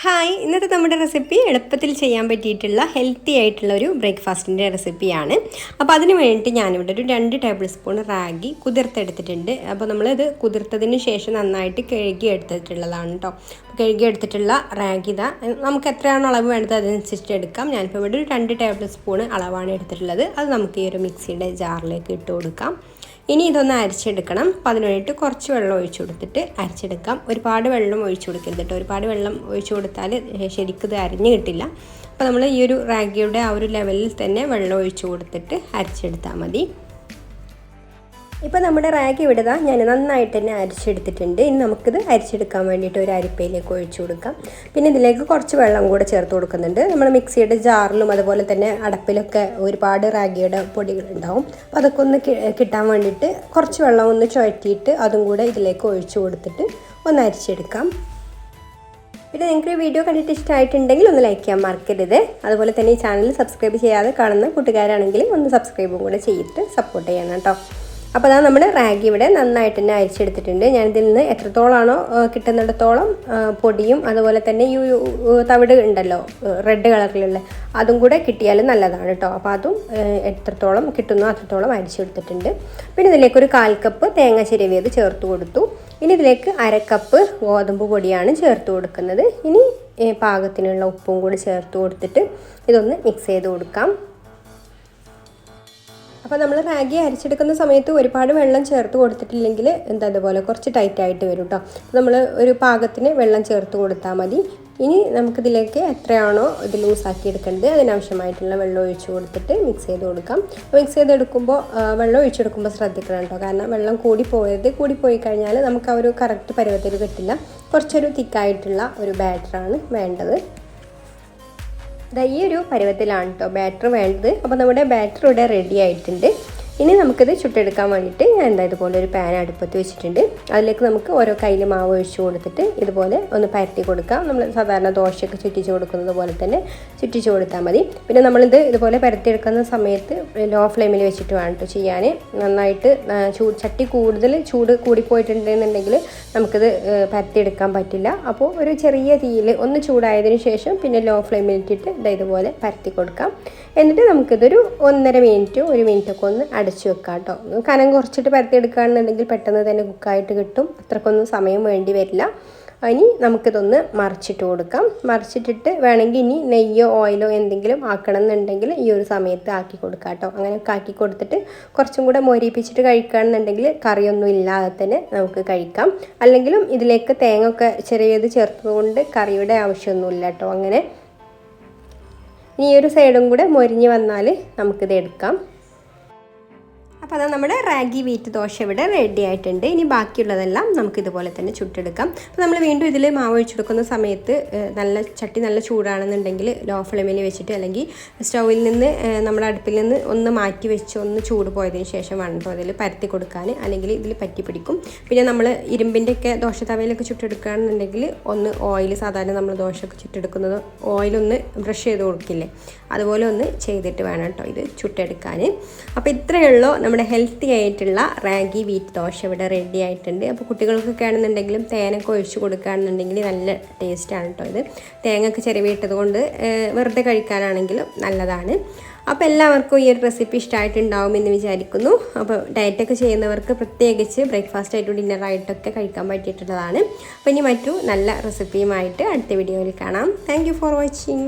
Hi, ഇന്നത്തെ നമ്മുടെ recipe എളുപ്പത്തിൽ ചെയ്യാൻ പറ്റിയിട്ടുള്ള ഹെൽത്തി ആയിട്ടുള്ള ഒരു ബ്രേക്ക്ഫാസ്റ്റിൻ്റെ റെസിപ്പിയാണ്. അപ്പോൾ അതിന് വേണ്ടി ഞാനിവിടെ ഒരു 2 ടേബിൾ സ്പൂൺ റാഗി കുതിർത്തെടുത്തിട്ടുണ്ട്. അപ്പോൾ നമ്മളിത് കുതിർത്തതിന് ശേഷം നന്നായിട്ട് കഴുകി എടുത്തിട്ടുള്ളതാണ് കേട്ടോ. കഴുകി എടുത്തിട്ടുള്ള റാഗി ഇതാ നമുക്ക് എത്രയാണോ അളവ് വേണ്ടത് അതനുസരിച്ച് എടുക്കാം. ഞാനിപ്പോൾ ഇവിടെ ഒരു 2 ടേബിൾ സ്പൂൺ അളവാണ് എടുത്തിട്ടുള്ളത്. അത് നമുക്ക് ഈ ഒരു മിക്സിയുടെ ജാറിലേക്ക് ഇട്ട് കൊടുക്കാം. ഇനി ഇതൊന്ന് അരച്ചെടുക്കണം. അപ്പോൾ അതിന് വേണ്ടിയിട്ട് കുറച്ച് വെള്ളം ഒഴിച്ചു കൊടുത്തിട്ട് അരച്ചെടുക്കാം. ഒരുപാട് വെള്ളം ഒഴിച്ചു കൊടുക്കരുത് കേട്ടോ. ഒരുപാട് വെള്ളം ഒഴിച്ചു കൊടുത്താൽ ശരിക്കും ഇത് അരിഞ്ഞ് കിട്ടില്ല. അപ്പോൾ നമ്മൾ ഈ ഒരു റാഗിയുടെ ആ ഒരു ലെവലിൽ തന്നെ വെള്ളം ഒഴിച്ചു കൊടുത്തിട്ട് അരച്ചെടുത്താൽ മതി. ഇപ്പോൾ നമ്മുടെ റാഗി ഇവിടുതാ ഞാൻ നന്നായിട്ട് തന്നെ അരിച്ചെടുത്തിട്ടുണ്ട്. ഇനി നമുക്കിത് അരിച്ചെടുക്കാൻ വേണ്ടിയിട്ട് ഒരു അരിപ്പയിലേക്ക് ഒഴിച്ചു കൊടുക്കാം. പിന്നെ ഇതിലേക്ക് കുറച്ച് വെള്ളം കൂടെ ചേർത്ത് കൊടുക്കുന്നുണ്ട്. നമ്മൾ മിക്സിയുടെ ജാറിലും അതുപോലെ തന്നെ അടപ്പിലൊക്കെ ഒരുപാട് റാഗിയുടെ പൊടികളുണ്ടാവും. അപ്പോൾ അതൊക്കെ ഒന്ന് കിട്ടാൻ വേണ്ടിയിട്ട് കുറച്ച് വെള്ളം ഒന്ന് ചുഴറ്റിയിട്ട് അതും കൂടെ ഇതിലേക്ക് ഒഴിച്ചു കൊടുത്തിട്ട് ഒന്ന് അരിച്ചെടുക്കാം. പിന്നെ നിങ്ങൾക്ക് ഈ വീഡിയോ കണ്ടിട്ട് ഇഷ്ടമായിട്ടുണ്ടെങ്കിൽ ഒന്ന് ലൈക്ക് ചെയ്യാൻ മറക്കരുത്. അതുപോലെ തന്നെ ഈ ചാനൽ സബ്സ്ക്രൈബ് ചെയ്യാതെ കാണുന്ന കൂട്ടുകാരാണെങ്കിൽ ഒന്ന് സബ്സ്ക്രൈബും കൂടെ ചെയ്തിട്ട് സപ്പോർട്ട് ചെയ്യണം കേട്ടോ. അപ്പോൾ അതാ നമ്മൾ റാഗി ഇവിടെ നന്നായിട്ട് തന്നെ അരിച്ചെടുത്തിട്ടുണ്ട്. ഞാനിതിൽ നിന്ന് എത്രത്തോളമാണോ കിട്ടുന്നിടത്തോളം പൊടിയും അതുപോലെ തന്നെ ഈ തവിട് ഉണ്ടല്ലോ റെഡ് കളറിലുള്ള അതും കൂടെ കിട്ടിയാൽ നല്ലതാണ് കേട്ടോ. അപ്പോൾ അതും എത്രത്തോളം കിട്ടുന്നോ അത്രത്തോളം അരിച്ചെടുത്തിട്ടുണ്ട്. പിന്നെ ഇതിലേക്കൊരു 1/4 കപ്പ് തേങ്ങ ചിരവിയത് ചേർത്ത് കൊടുത്തു. ഇനി ഇതിലേക്ക് 1/2 കപ്പ് ഗോതമ്പ് പൊടിയാണ് ചേർത്ത് കൊടുക്കുന്നത്. ഇനി പാകത്തിനുള്ള ഉപ്പും കൂടി ചേർത്ത് കൊടുത്തിട്ട് ഇതൊന്ന് മിക്സ് ചെയ്ത് കൊടുക്കാം. അപ്പോൾ നമ്മൾ റാഗി അരച്ചെടുക്കുന്ന സമയത്ത് ഒരുപാട് വെള്ളം ചേർത്ത് കൊടുത്തിട്ടില്ലെങ്കിൽ അതുപോലെ കുറച്ച് ടൈറ്റായിട്ട് വരും കേട്ടോ. നമ്മൾ ഒരു പാകത്തിന് വെള്ളം ചേർത്ത് കൊടുത്താൽ മതി. ഇനി നമുക്കിതിലേക്ക് എത്രയാണോ ഇത് ലൂസാക്കി എടുക്കേണ്ടത് അതിനാവശ്യമായിട്ടുള്ള വെള്ളം ഒഴിച്ച് കൊടുത്തിട്ട് മിക്സ് ചെയ്ത് കൊടുക്കാം. മിക്സ് ചെയ്തെടുക്കുമ്പോൾ വെള്ളം ഒഴിച്ചെടുക്കുമ്പോൾ ശ്രദ്ധിക്കണം കേട്ടോ. കാരണം വെള്ളം കൂടിപ്പോയി കഴിഞ്ഞാൽ നമുക്ക് ആ ഒരു കറക്റ്റ് പരുവത്തിൽ കിട്ടില്ല. കുറച്ചൊരു തിക്കായിട്ടുള്ള ഒരു ബാറ്ററാണ് വേണ്ടത്. ഈ ഒരു പരുവത്തിലാണ് കേട്ടോ ബാറ്റർ വേണ്ടത്. അപ്പോൾ നമ്മുടെ ബാറ്റർ ഇവിടെ റെഡി ആയിട്ടുണ്ട്. ഇനി നമുക്കിത് ചുട്ടെടുക്കാൻ വേണ്ടിയിട്ട് ഞാൻ ഇതുപോലെ ഒരു പാൻ അടുപ്പത്ത് വെച്ചിട്ടുണ്ട്. അതിലേക്ക് നമുക്ക് ഓരോ കയ്യിൽ മാവ് ഒഴിച്ച് കൊടുത്തിട്ട് ഇതുപോലെ ഒന്ന് പരത്തി കൊടുക്കാം. നമ്മൾ സാധാരണ ദോശയൊക്കെ ചുറ്റിച്ച് കൊടുക്കുന്നത് പോലെ തന്നെ ചുറ്റിച്ച് കൊടുത്താൽ മതി. പിന്നെ നമ്മളിത് ഇതുപോലെ പരത്തിയെടുക്കുന്ന സമയത്ത് ലോ ഫ്ലെയിമിൽ വെച്ചിട്ട് വേണം കേട്ടോ ചെയ്യാൻ. നന്നായിട്ട് ചട്ടി കൂടുതൽ ചൂട് കൂടിപ്പോയിട്ടുണ്ടെന്നുണ്ടെങ്കിൽ നമുക്കിത് പരത്തിയെടുക്കാൻ പറ്റില്ല. അപ്പോൾ ഒരു ചെറിയ തീയിൽ ഒന്ന് ചൂടായതിനു ശേഷം പിന്നെ ലോ ഫ്ലെയിമിൽ ഇട്ടിട്ട് ഇതുപോലെ പരത്തി കൊടുക്കാം. എന്നിട്ട് നമുക്കിതൊരു 1.5 മിനിറ്റ് 1 മിനിറ്റൊക്കെ ഒന്ന് അടച്ചു വെക്കാം കേട്ടോ. കനം കുറച്ചിട്ട് പരത്തിയെടുക്കുകയാണെന്നുണ്ടെങ്കിൽ പെട്ടെന്ന് തന്നെ കുക്കായിട്ട് കിട്ടും. അത്രക്കൊന്നും സമയം വേണ്ടി വരില്ല. ഇനി നമുക്കിതൊന്ന് മറിച്ചിട്ട് കൊടുക്കാം. മറിച്ചിട്ടിട്ട് വേണമെങ്കിൽ ഇനി നെയ്യോ ഓയിലോ എന്തെങ്കിലും ആക്കണം എന്നുണ്ടെങ്കിൽ ഈ ഒരു സമയത്ത് ആക്കി കൊടുക്കാം കേട്ടോ. അങ്ങനെയൊക്കെ ആക്കി കൊടുത്തിട്ട് കുറച്ചും കൂടെ മൊരിപ്പിച്ചിട്ട് കഴിക്കുകയാണെന്നുണ്ടെങ്കിൽ കറിയൊന്നും ഇല്ലാതെ തന്നെ നമുക്ക് കഴിക്കാം. അല്ലെങ്കിലും ഇതിലേക്ക് തേങ്ങ ഒക്കെ ചെറിയത് ചേർത്തതുകൊണ്ട് കറിയുടെ ആവശ്യമൊന്നുമില്ല കേട്ടോ. അങ്ങനെ ഈ ഒരു സൈഡും കൂടെ മൊരിഞ്ഞ് വന്നാൽ നമുക്കിത് എടുക്കാം. അപ്പോൾ അത് നമ്മുടെ റാഗി വീറ്റ് ദോശ ഇവിടെ റെഡി ആയിട്ടുണ്ട്. ഇനി ബാക്കിയുള്ളതെല്ലാം നമുക്കിതുപോലെ തന്നെ ചുട്ടെടുക്കാം. അപ്പോൾ നമ്മൾ വീണ്ടും ഇതിൽ മാവ് ഒഴിച്ചെടുക്കുന്ന സമയത്ത് ചട്ടി നല്ല ചൂടാണെന്നുണ്ടെങ്കിൽ ലോ ഫ്ലെയിമിൽ വെച്ചിട്ട് അല്ലെങ്കിൽ സ്റ്റൗവിൽ നിന്ന് നമ്മുടെ അടുപ്പിൽ നിന്ന് ഒന്ന് മാറ്റി വെച്ച് ഒന്ന് ചൂട് പോയതിന് ശേഷം വേണം കേട്ടോ അതിൽ പരത്തി കൊടുക്കാൻ. അല്ലെങ്കിൽ ഇതിൽ പറ്റി പിടിക്കും. പിന്നെ നമ്മൾ ഇരുമ്പിൻ്റെയൊക്കെ ദോശ തവയിലൊക്കെ ചുട്ടെടുക്കുകയാണെന്നുണ്ടെങ്കിൽ ഒന്ന് ഓയിൽ സാധാരണ നമ്മൾ ദോശയൊക്കെ ചുട്ടെടുക്കുന്നത് ഓയിലൊന്ന് ബ്രഷ് ചെയ്ത് കൊടുക്കില്ലേ, അതുപോലെ ഒന്ന് ചെയ്തിട്ട് വേണം കേട്ടോ ഇത് ചുട്ടെടുക്കാൻ. അപ്പോൾ ഇത്രയേ ഉള്ളൂ നമ്മുടെ ഹെൽത്തി ആയിട്ടുള്ള റാഗി വീറ്റ് ദോശ ഇവിടെ റെഡി ആയിട്ടുണ്ട്. അപ്പോൾ കുട്ടികൾക്കൊക്കെ ആണെന്നുണ്ടെങ്കിലും തേനൊക്കെ ഒഴിച്ച് കൊടുക്കുകയാണെന്നുണ്ടെങ്കിൽ നല്ല ടേസ്റ്റാണ് കേട്ടോ ഇത്. തേങ്ങയൊക്കെ ചിരവിയിട്ടത് കൊണ്ട് വെറുതെ കഴിക്കാനാണെങ്കിലും നല്ലതാണ്. അപ്പോൾ എല്ലാവർക്കും ഈ ഒരു റെസിപ്പി ഇഷ്ടമായിട്ടുണ്ടാവുമെന്ന് വിചാരിക്കുന്നു. അപ്പോൾ ഡയറ്റൊക്കെ ചെയ്യുന്നവർക്ക് പ്രത്യേകിച്ച് ബ്രേക്ക്ഫാസ്റ്റ് ആയിട്ടും ഡിന്നറായിട്ടൊക്കെ കഴിക്കാൻ പറ്റിയിട്ടുള്ളതാണ്. അപ്പോൾ ഇനി മറ്റു നല്ല റെസിപ്പിയുമായിട്ട് അടുത്ത വീഡിയോയിൽ കാണാം. Thank you for watching.